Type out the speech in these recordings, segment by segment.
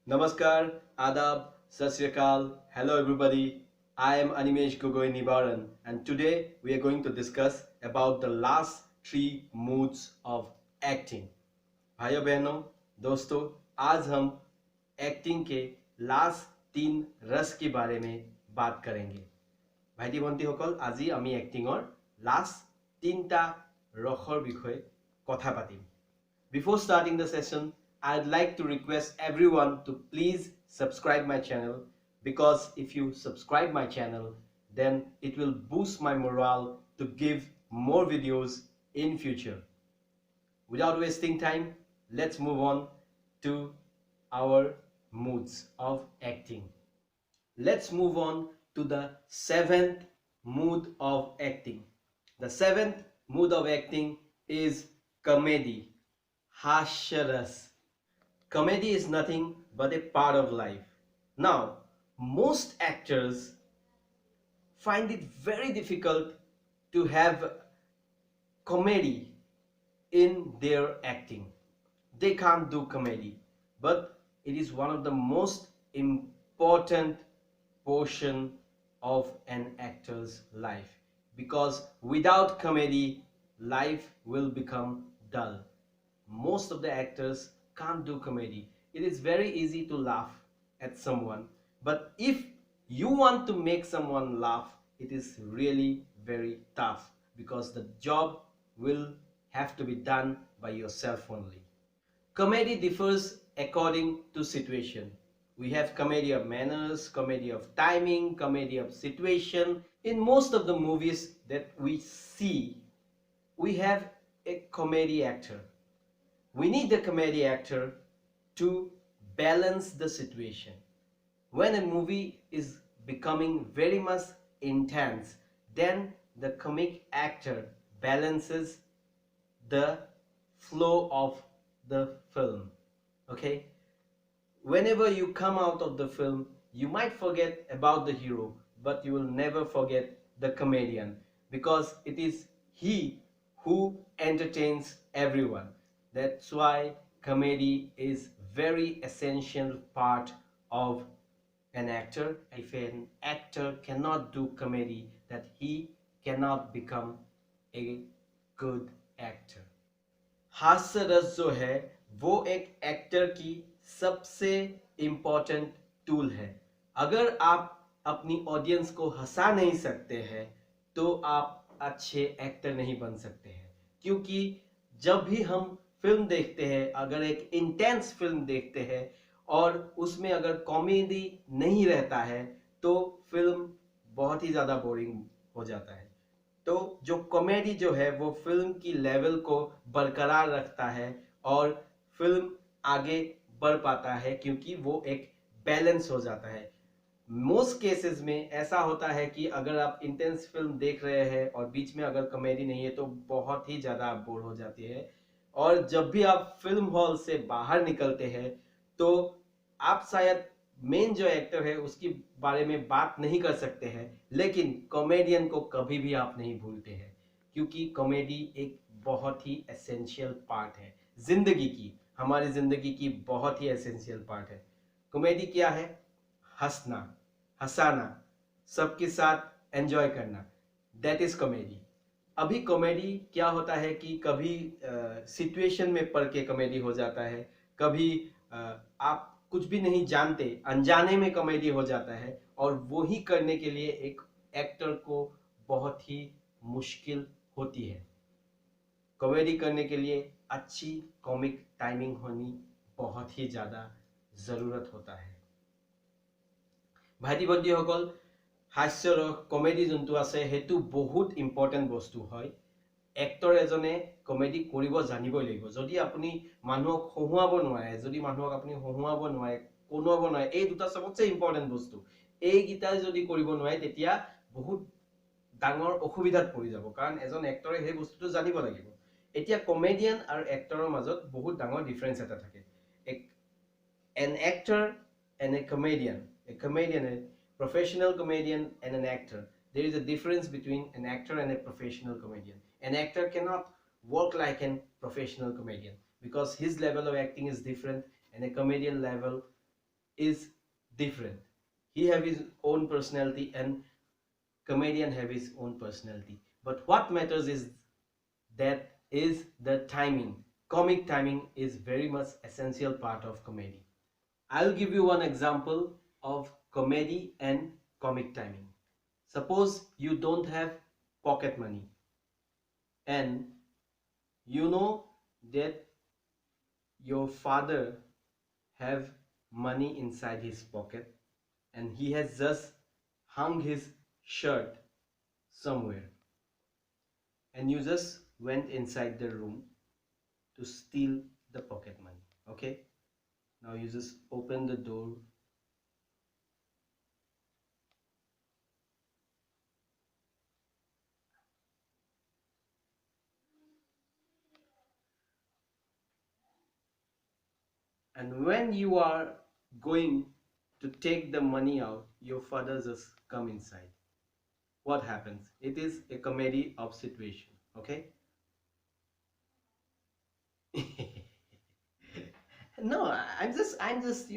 Namaskar, Adab, Sat Sri Akal. Hello everybody. I am Animesh Gogoi Nivaran and today we are going to discuss about the last three moods of acting. भाइयों बहनों दोस्तों आज हम acting के last तीन रस के बारे में बात करेंगे ভাইটি ভণ্টিসকল আজি আমি এক্টিঙৰ লাষ্ট তিনিটা ৰসৰ বিষয়ে কথা পাতিম Before starting the session, I'd like to request everyone to please subscribe my channel because if you subscribe my channel, then it will boost my morale to give more videos in future. Without wasting time, let's move on to our moods of acting. Let's move on to the seventh mood of acting. The seventh mood of acting is comedy. Hasharas. Comedy is nothing but a part of life. Now, most actors find it very difficult to have comedy in their acting. They can't do comedy, but it is one of the most important portion of an actor's life because without comedy, life will become dull. Most of the actors can't do comedy. It is very easy to laugh at someone, but if you want to make someone laugh, it is really very tough because the job will have to be done by yourself only. Comedy differs according to situation. We have comedy of manners, comedy of timing, comedy of situation. In most of the movies that we see, we have a comedy actor. We need the comedy actor to balance the situation. When a movie is becoming very much intense, then the comic actor balances the flow of the film. Okay? Whenever you come out of the film, you might forget about the hero, but you will never forget the comedian because it is he who entertains everyone. That's why comedy is very essential part of an actor. If an actor cannot do comedy, that he cannot become a good actor. हास्य रस जो है वो एक actor की सबसे important tool है अगर आप अपनी ऑडियंस को हंसा नहीं सकते हैं तो आप अच्छे एक्टर नहीं बन सकते हैं क्योंकि जब भी हम फिल्म देखते हैं अगर एक इंटेंस फिल्म देखते हैं और उसमें अगर कॉमेडी नहीं रहता है तो फिल्म बहुत ही ज़्यादा बोरिंग हो जाता है तो जो कॉमेडी जो है वो फिल्म की लेवल को बरकरार रखता है और फिल्म आगे बढ़ पाता है क्योंकि वो एक बैलेंस हो जाता है मोस्ट केसेस में ऐसा होता है कि अगर आप इंटेंस फिल्म देख रहे हैं और बीच में अगर कॉमेडी नहीं है तो बहुत ही ज़्यादा आप बोर हो जाती है और जब भी आप फिल्म हॉल से बाहर निकलते हैं तो आप शायद मेन जो एक्टर है उसके बारे में बात नहीं कर सकते हैं लेकिन कॉमेडियन को कभी भी आप नहीं भूलते हैं क्योंकि कॉमेडी एक बहुत ही एसेंशियल पार्ट है जिंदगी की हमारी जिंदगी की बहुत ही एसेंशियल पार्ट है कॉमेडी क्या है हंसना हंसाना सबके साथ एंजॉय करना दैट इज कॉमेडी अभी कॉमेडी क्या होता है कि कभी सिचुएशन में पड़ के कॉमेडी हो जाता है कभी आप कुछ भी नहीं जानते अनजाने में कॉमेडी हो जाता है और वो ही करने के लिए एक एक्टर को बहुत ही मुश्किल होती है कॉमेडी करने के लिए अच्छी कॉमिक टाइमिंग होनी बहुत ही ज़्यादा ज़रूरत होता है ভাইটি ভণ্টিসকল হাস্য ৰস কমেডি যোনটো আছে সেইটো বহুত ইম্পৰ্টেণ্ট বস্তু হয় এক্টৰ এজনে কমেডি কৰিব জানিবই লাগিব যদি আপুনি মানুহক হহুৱাব নোৱাৰে যদি মানুহক আপুনি হহুৱাব নোৱাৰে কোনোৱাব নোৱাৰে এই দুটা সবতছে ইম্পৰ্টেণ্ট বস্তু এইকেইটা যদি কৰিব নোৱাৰে তেতিয়া বহুত ডাঙৰ অসুবিধাত পৰি যাব কাৰণ এজন এক্টৰে সেই বস্তুটো জানিব লাগিব এতিয়া কমেডিয়ান আৰু এক্টৰৰ মাজত বহুত ডাঙৰ ডিফাৰেন্স এটা থাকে an actor and a comedian, a professional comedian and an actor. There is a difference between an actor and a professional comedian. An actor cannot work like a professional comedian because his level of acting is different and a comedian level is different. He have his own personality and comedian have his own personality. But what matters is that is the timing. Comic timing is very much essential part of comedy. I'll give you one example of comedy and comic timing. Suppose you don't have pocket money and you know that your father have money inside his pocket and he has just hung his shirt somewhere and you just went inside the room to steal the pocket money. Okay, now you just open the door and when you are going to take the money out, your father just come inside. What happens? It is a comedy of situation. Okay. No, I'm just I'm just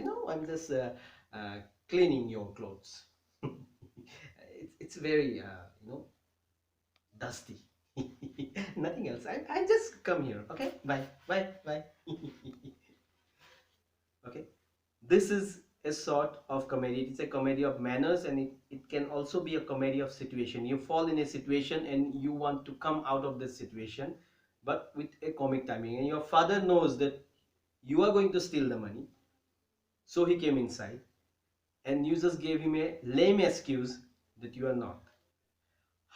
cleaning your clothes. It's very dusty. Nothing else. I just come here. Okay, bye bye bye. Okay, this is a sort of comedy. It's a comedy of manners, and it can also be a comedy of situation. You fall in a situation and you want to come out of this situation, but with a comic timing, and your father knows that you are going to steal the money, so he came inside and you just gave him a lame excuse that you are not.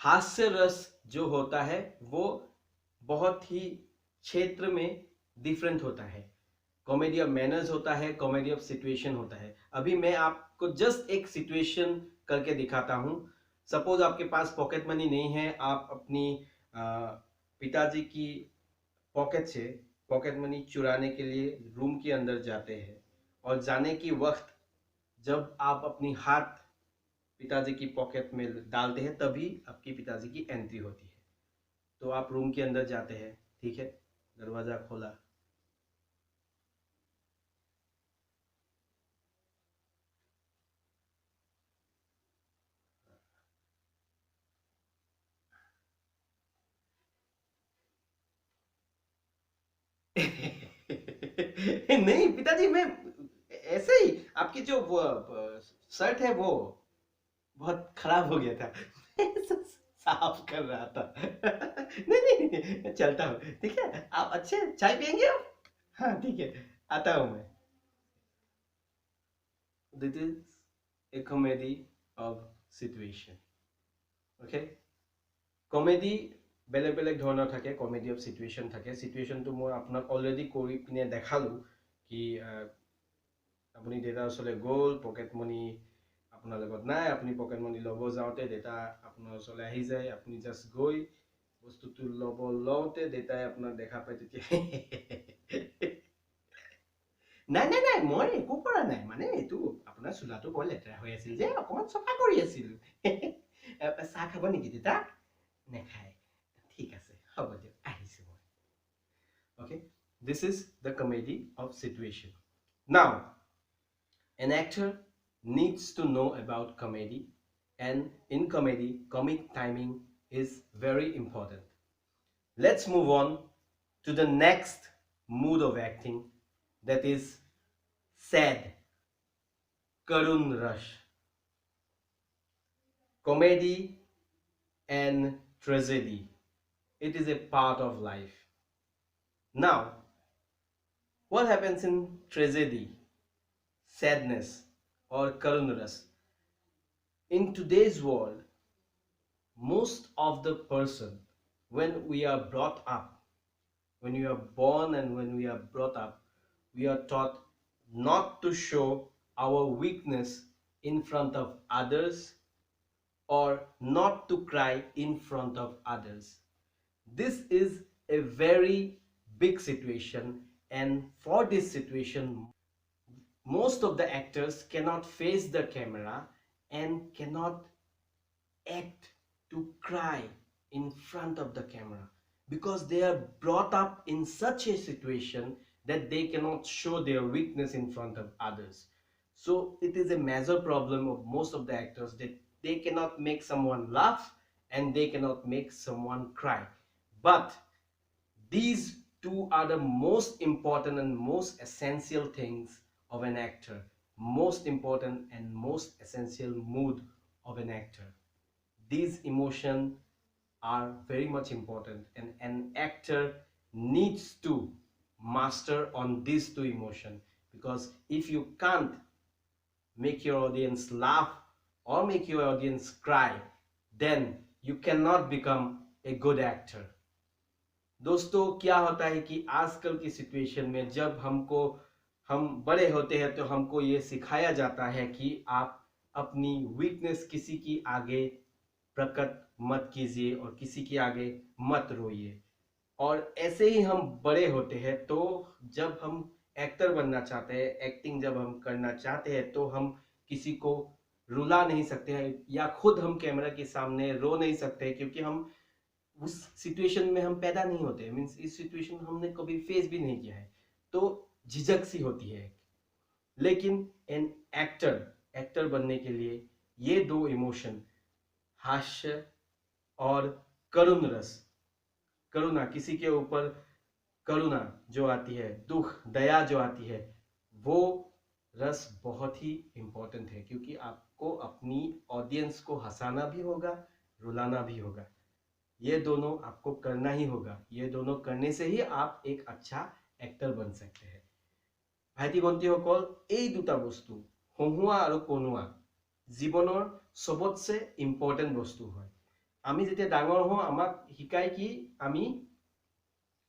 हास्य रस जो होता है वो बहुत ही क्षेत्र में different होता है. कॉमेडी ऑफ मैनर्स होता है, कॉमेडी ऑफ सिचुएशन होता है. अभी मैं आपको जस्ट एक सिचुएशन करके दिखाता हूं. सपोज आपके पास पॉकेट मनी नहीं है, आप अपनी पिताजी की पॉकेट से पॉकेट मनी चुराने के लिए रूम के अंदर जाते हैं और जाने की वक्त जब आप अपनी हाथ पिताजी की पॉकेट में डालते हैं तभी आपकी पिताजी की एंट्री होती है. तो आप रूम के अंदर जाते हैं, ठीक है, दरवाजा खोला. नहीं पिताजी, मैं ऐसे ही आपकी जो वो शर्ट है वो बहुत खराब हो गया था. साफ कर रहा था. नहीं नहीं नहीं, चलता हूँ, ठीक है. आप अच्छे चाय पियेंगे आप? हाँ ठीक है, आता हूँ मैं. This is a comedy of situation. Okay? Comedy বেলেগ বেলেগ ধৰণৰ থাকে, কমেডি অফ সিচুৱেশ্যন থাকে. সিচুৱেশ্যনটো মই আপোনাক অলৰেডি কৰি পিনে দেখালোঁ কি আপুনি দেউতাৰ ওচৰলৈ গ'ল, পকেট মনি আপোনাৰ লগত নাই, আপুনি পকেট মনি ল'ব যাওঁতে দেউতা আপোনাৰ ওচৰলৈ আহি যায়, আপুনি জাষ্ট গৈ বস্তুটো ল'ব লওঁতে দেউতাই আপোনাক দেখা পায় তেতিয়া নাই নাই নাই মই একো কৰা নাই, মানে এইটো আপোনাৰ চোলাটো বৰ লেতেৰা হৈ আছিল যে অকণমান চফা কৰি আছিলোঁ. চাহ খাব নেকি দেউতা? নেখায়. ঠিক আছে, হ'ব দিয়ক, আহিছোঁ মই. Okay, this is the comedy of situation. Now, an actor needs to know about comedy, and in comedy, comic timing is very important. Let's move on to the next mood of acting, that is sad, Karun Rush. Comedy and tragedy, it is a part of life. Now, what happens in tragedy, sadness, or Karun Rush? In today's world, most of the person, when we are brought up, when we are born and when we are brought up, we are taught not to show our weakness in front of others or not to cry in front of others. This is a very big situation, and for this situation, most of the actors cannot face the camera and cannot act to cry in front of the camera because they are brought up in such a situation that they cannot show their weakness in front of others. So it is a major problem of most of the actors that they cannot make someone laugh and they cannot make someone cry. But these two are the most important and most essential things of an actor, most important and most essential mood of an actor. These emotions are very much important, and an actor needs to master on these two emotions, because if you can't make your audience laugh or make your audience cry, then you cannot become a good actor. दोस्तों, क्या होता है कि आजकल की situation में जब हम बड़े होते हैं तो हमको ये सिखाया जाता है कि आप अपनी वीकनेस किसी की आगे प्रकट मत कीजिए और किसी के आगे मत रोइए। और ऐसे ही हम बड़े होते हैं तो जब हम एक्टर बनना चाहते हैं, एक्टिंग जब हम करना चाहते हैं, तो हम किसी को रुला नहीं सकते हैं या खुद हम कैमरा के सामने रो नहीं सकते, क्योंकि हम उस सिचुएशन में हम पैदा नहीं होते, मीन्स इस सिचुएशन हमने कभी फेस भी नहीं किया है, तो झिझक सी होती है। लेकिन एन एक्टर बनने के लिए ये दो इमोशन, हास्य और करुण रस, करुणा, किसी के ऊपर करुणा जो आती है, दुख दया जो आती है, वो रस बहुत ही इंपॉर्टेंट है, क्योंकि आपको अपनी ऑडियंस को हंसाना भी होगा, रुलाना भी होगा। ये दोनों आपको करना ही होगा। ये दोनों करने से ही आप एक अच्छा एक्टर बन सकते हैं। ভাইটি ভণ্টিসকল, এই দুটা বস্তু হহুৱা আৰু কনুৱা জীৱনৰ সবতছে ইম্পৰ্টেণ্ট বস্তু হয়। আমি যেতিয়া ডাঙৰ হওঁ আমাক শিকায় কি আমি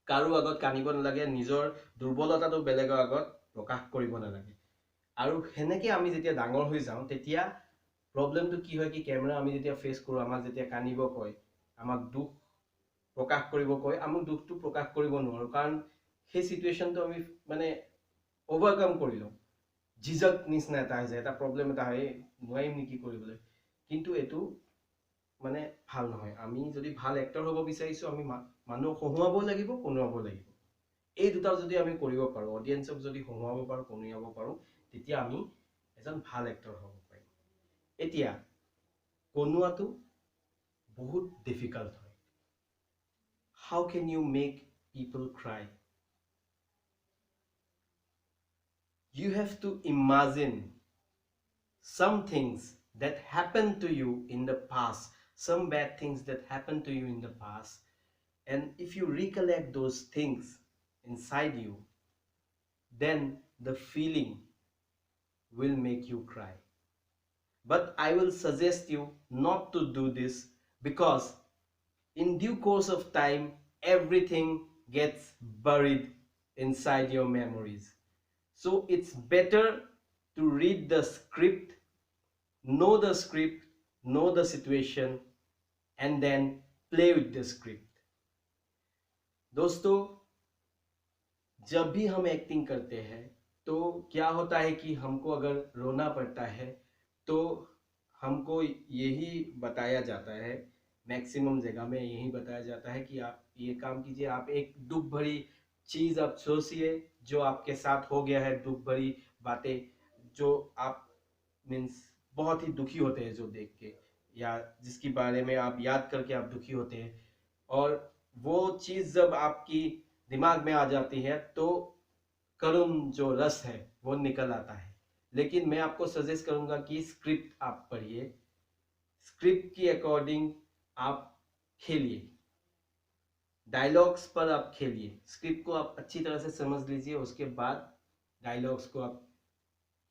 কাৰো আগত কানিব নালাগে, নিজৰ দুৰ্বলতাটো বেলেগৰ আগত প্ৰকাশ কৰিব নালাগে। আৰু সেনেকে আমি যেতিয়া ডাঙৰ হৈ যাওঁ তেতিয়া প্ৰব্লেমটো কি হয় কি কেমেৰা আমি যেতিয়া ফেচ কৰোঁ, আমাক যেতিয়া কানিব কয়, আমাক দুখ প্ৰকাশ কৰিব কয়, আমি দুখটো প্ৰকাশ কৰিব নোৱাৰোঁ, কাৰণ সেই সিচুৱেশ্যনটো আমি মানে ওভাৰকাম কৰি লওঁ। ঝিঝক নিচিনা এটা হৈ যায়, এটা প্ৰব্লেম এটা হয়, নোৱাৰিম নেকি কৰিবলৈ। কিন্তু এইটো মানে ভাল নহয়। আমি যদি ভাল এক্টৰ হ'ব বিচাৰিছোঁ, আমি মানুহক হহুৱাব লাগিব, কনুৱাব লাগিব। এই দুটা যদি আমি কৰিব পাৰোঁ, অডিয়েন্সক যদি হহুৱাব পাৰোঁ, কনুৱাব পাৰোঁ, তেতিয়া আমি এজন ভাল এক্টৰ হ'ব পাৰিম। এতিয়া কনুৱাটো বহুত ডিফিকাল্ট হয়। How can you make people cry? You have to imagine some things that happened to you in the past, some bad things that happened to you in the past, and if you recollect those things inside you, then the feeling will make you cry. But I will suggest you not to do this, because in due course of time everything gets buried inside your memories. So it's better to read the script, know the script, know the situation, and then play with the script. दोस्तों, जब भी हम acting करते हैं तो क्या होता है कि हमको अगर रोना पड़ता है तो हमको यही बताया जाता है, मैक्सिमम जगह में यही बताया जाता है कि आप ये काम कीजिए, आप एक दुख भरी चीज आप सोचिए जो आपके साथ हो गया है, दुख भरी बातें जो आप मीन्स बहुत ही दुखी होते हैं जो देख के, या जिसके बारे में आप याद करके आप दुखी होते हैं, और वो चीज जब आपकी दिमाग में आ जाती है तो करुण जो रस है वो निकल आता है। लेकिन मैं आपको सजेस्ट करूंगा कि स्क्रिप्ट आप पढ़िए, स्क्रिप्ट के अकॉर्डिंग आप खेलिए, डायलॉग्स पर आप खेलिए, स्क्रिप्ट को आप अच्छी तरह से समझ लीजिए, उसके बाद डायलॉग्स को आप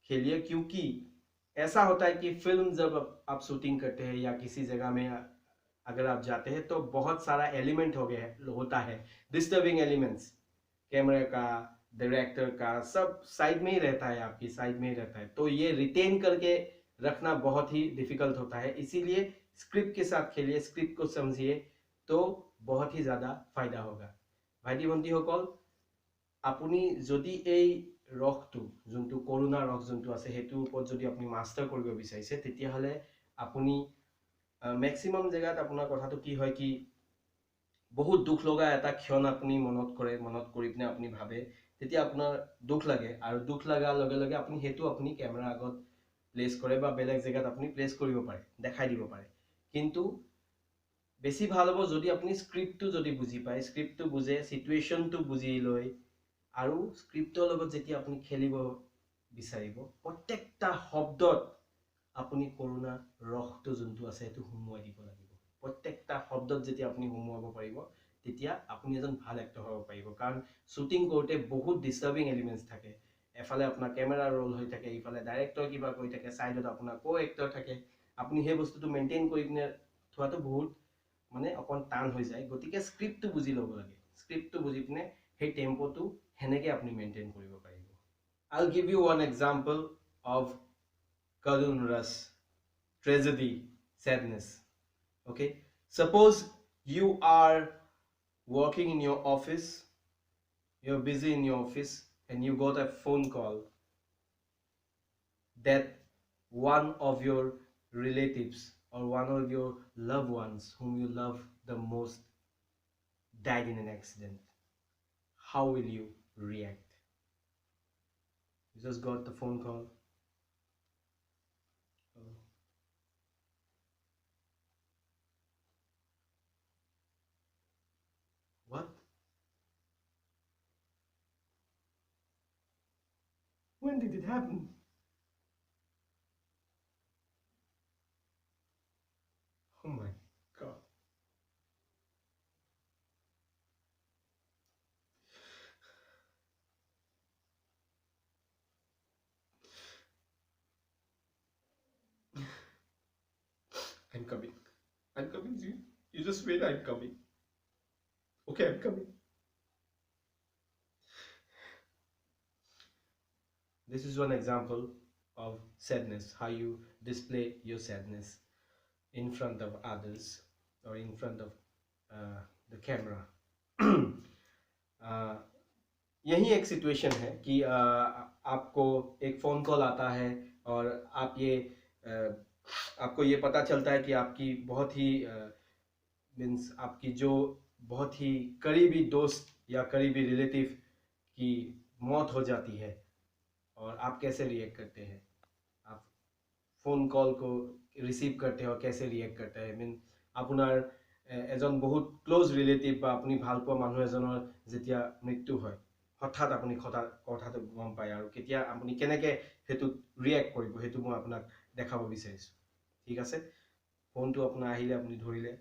खेलिए। क्योंकि ऐसा होता है कि फिल्म जब आप शूटिंग करते हैं या किसी जगह में अगर आप जाते हैं तो बहुत सारा एलिमेंट होता है, डिस्टर्बिंग एलिमेंट्स, कैमरा का, डायरेक्टर का, सब साइड में ही रहता है, आपकी साइड में ही रहता है, तो ये रिटेन करके रखना बहुत ही डिफिकल्ट होता है। इसीलिए स्क्रिप्ट के साथ खेलिए, स्क्रिप्ट को समझिए, तो बहुत ही ज़्यादा फायदा होगा। भाइटी भण्टिসকল, আপুনি যদি এই ৰসটো যোনটো কৰুণা ৰস যোনটো আছে সেইটোৰ ওপৰত যদি আপুনি মাষ্টাৰ কৰিব বিচাৰিছে, তেতিয়াহ'লে আপুনি মেক্সিমাম জেগাত আপোনাৰ কথাটো কি হয় কি বহুত দুখ লগা এটা ক্ষণ আপুনি মনত কৰে, মনত কৰি পিনে আপুনি ভাবে, তেতিয়া আপোনাৰ দুখ লাগে আৰু দুখ লগাৰ লগে লগে আপুনি হেতু আপুনি ক্যামেৰা আগত প্লেস কৰে বা বেলেগ জায়গাত আপুনি প্লেস কৰিব পাৰে দেখাই দিব পাৰে কিন্তু বেছি ভাল হ'ব যদি আপুনি স্ক্ৰিপ্টটো যদি বুজি পায় স্ক্ৰিপ্টটো বুজে সিচুৱেশনটো বুজি লয় আৰু স্ক্ৰিপ্টৰ লগত যেতিয়া আপুনি খেলিব বিচাৰিব প্ৰত্যেকটা শব্দত আপুনি কৰোনা ৰসটো যোনটো আছে এটো হুমুৱাই দিব লাগিব প্ৰত্যেকটা শব্দত যেতিয়া আপুনি হুমুৱাব পাৰিব তেতিয়া আপুনি এজন ভাল এক্টৰ হ'ব পাৰিব কাৰণ শুটিং কৰোতে বহুত ডিস্টার্বিং এলিমেন্টস থাকে এফালে আপোনাৰ ক্যামেৰা ৰোল হৈ থাকে ইফালে ডাইৰেক্টৰ কিবা কৈ থাকে সাইডত আপোনাৰ কো এক্টৰ থাকে আপুনি সেই বস্তুটো মেইনটেইন কৰি কিনে থোৱাটো বহুত মানে অকন টান হৈ যায় গতিকে স্ক্ৰিপ্টটো বুজি ল'ব লাগে স্ক্ৰিপ্টটো বুজি পিনে সেই টেম্পোটো হেনেকে আপুনি মেইনটেইন কৰিব পাৰিব I'll give you one example of Karun Ras tragedy sadness okay suppose you are working in your office you're busy in your office and you got a phone call that one of your relatives or one of your loved ones whom you love the most died in an accident how will you react you just got the phone call what when did it happen oh my god I'm coming. I'm coming. You just wait. I'm coming. Okay, I'm coming. This is one example of sadness. How you display your sadness in front of others or in front of the camera. यही एक situation है कि आपको एक phone call आता है और आप ये आपको ये पता चलता है कि आपकी बहुत ही मीन्स आपकी जो बहुत ही करीबी दोस्त या करीबी रिलेटिव की मौत हो जाती है और आप कैसे रिएक्ट करते हैं आप फ़ोन कॉल को रिसीव करते हो कैसे रिएक्ट करते हैं मीन আপোনাৰ এজন বহুত ক্লোজ ৰিলেটিভ বা আপুনি ভাল পোৱা মানুহ এজনৰ যেতিয়া মৃত্যু হয় হঠাৎ আপুনি কথাটো গম পায় আৰু কেতিয়া আপুনি কেনেকৈ হেতু ৰিएक्ট কৰিব হেতু মই আপোনাক দেখাব বিচাৰিছো ঠিক আছে ফোনটো আপোনাৰ আহিলে আপুনি ধৰিলে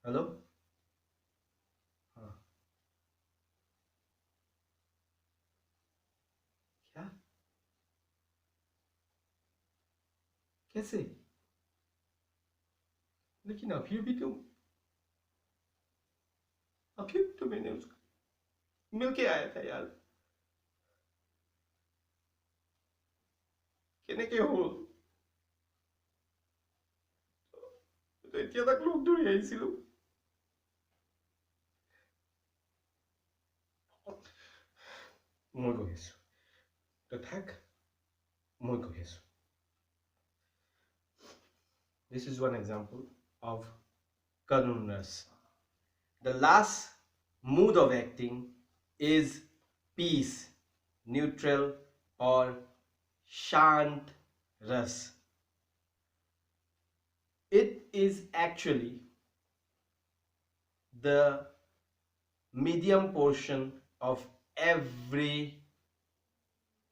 हेलो हाँ क्या कैसे लेकिन अभी भी तो मैंने उसको मिल के आया था यार কেনেকে হল তো এতিয়া তাক লগ ধৰি আহিছিলো মই গৈ আছো তো থাক মই গৈ আছো This is one example of Karun Ras. The last mood of acting is peace, neutral or shant ras. It is actually the medium portion of every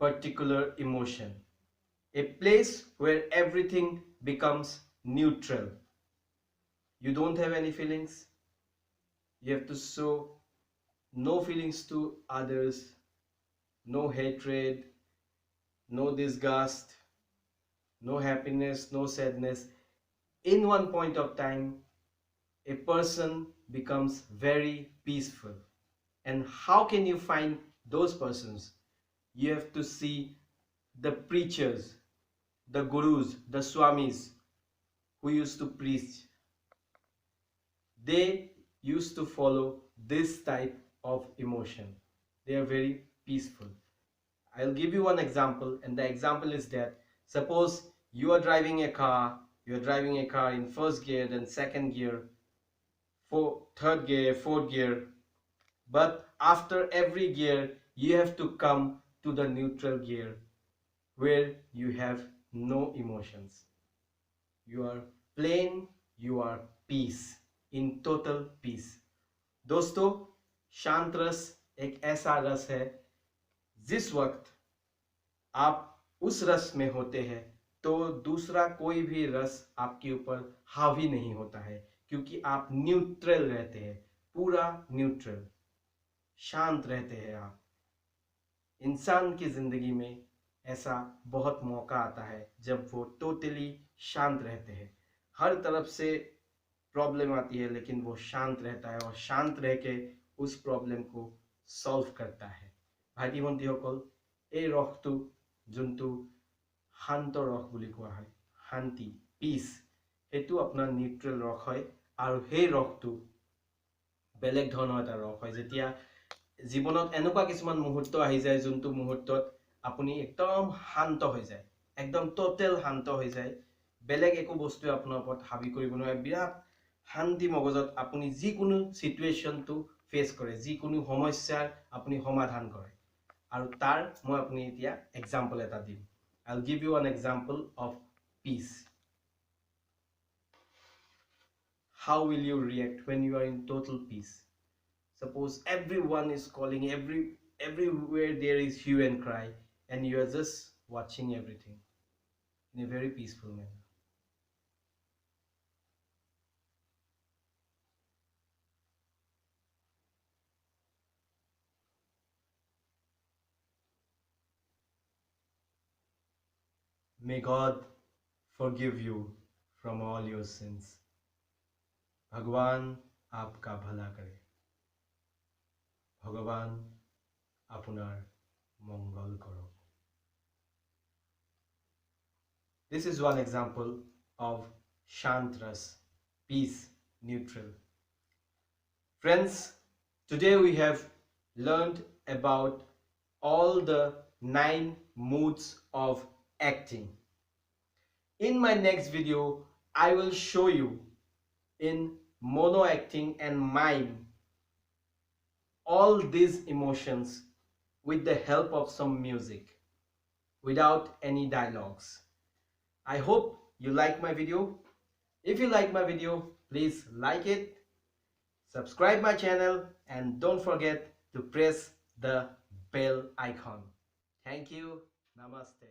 particular emotion. A place where everything becomes neutral. You don't have any feelings. You have to show no feelings to others, no hatred, no disgust, no happiness, no sadness. In one point of time, a person becomes very peaceful. And how can you find those persons? You have to see the preachers, the gurus, the swamis who used to preach. They used to follow this type of emotion. They are very peaceful. I'll give you one example, and the example is that suppose you are driving a car in first gear, then second gear, third gear, fourth gear, but after every gear, you have to come to the neutral gear where you have no emotions. You are plain, you are peace, in total peace. दोस्तों, शांत रस एक ऐसा रस है जिस वक्त आप उस रस में होते हैं तो दूसरा कोई भी रस आपके ऊपर हावी नहीं होता है, क्योंकि आप न्यूट्रल रहते हैं, पूरा न्यूट्रल, शांत रहते हैं आप। इंसान की जिंदगी में ऐसा बहुत मौका आता है जब वो टोटली शांत रहते हैं। हर तरफ से प्रॉब्लम आती है लेकिन वो शांत रहता है और शांत रह के उस प्रॉब्लम को सॉल्व करता है। भाइटी भंटीসকল, এই ৰসটো যোনটো শান্ত ৰস বুলি কোৱা হয়, শান্তি, পিচ, সেইটো আপোনাৰ নিউট্ৰেল ৰস হয়। আৰু সেই ৰসটো বেলেগ ধৰণৰ এটা ৰস হয়। যেতিয়া জীৱনত এনেকুৱা কিছুমান মুহূৰ্ত আহি যায় যোনটো মুহূৰ্তত আপুনি একদম শান্ত হৈ যায়, একদম টোটেল শান্ত হৈ যায়, বেলেগ একো বস্তুৱে আপোনাৰ ওপৰত হাবি কৰিব নোৱাৰে, বিৰাট শান্তি মগজত আপুনি যিকোনো সিচুৱেশ্যনটো ফেচ কৰে, যিকোনো সমস্যাৰ আপুনি সমাধান কৰে। আৰু তাৰ মই আপুনি এতিয়া এক্সাম্পল এটা দিম। I'll give you an example of peace. How will you react when you are in total peace? Suppose everyone is calling, everywhere there is hue and cry, and you are just watching everything in a very peaceful manner. May God forgive you from all your sins. भगवान आपका भला करे, भगवान আপোনাৰ মঙ্গল কৰক। This is one example of Shant Ras, peace, neutral. Friends, today we have learned about all the 9 moods of acting. In my next video, I will show you in mono acting and mime all these emotions with the help of some music, without any dialogues. I hope you like my video. If you like my video, please like it, subscribe my channel, and don't forget to press the bell icon. Thank you. Namaste.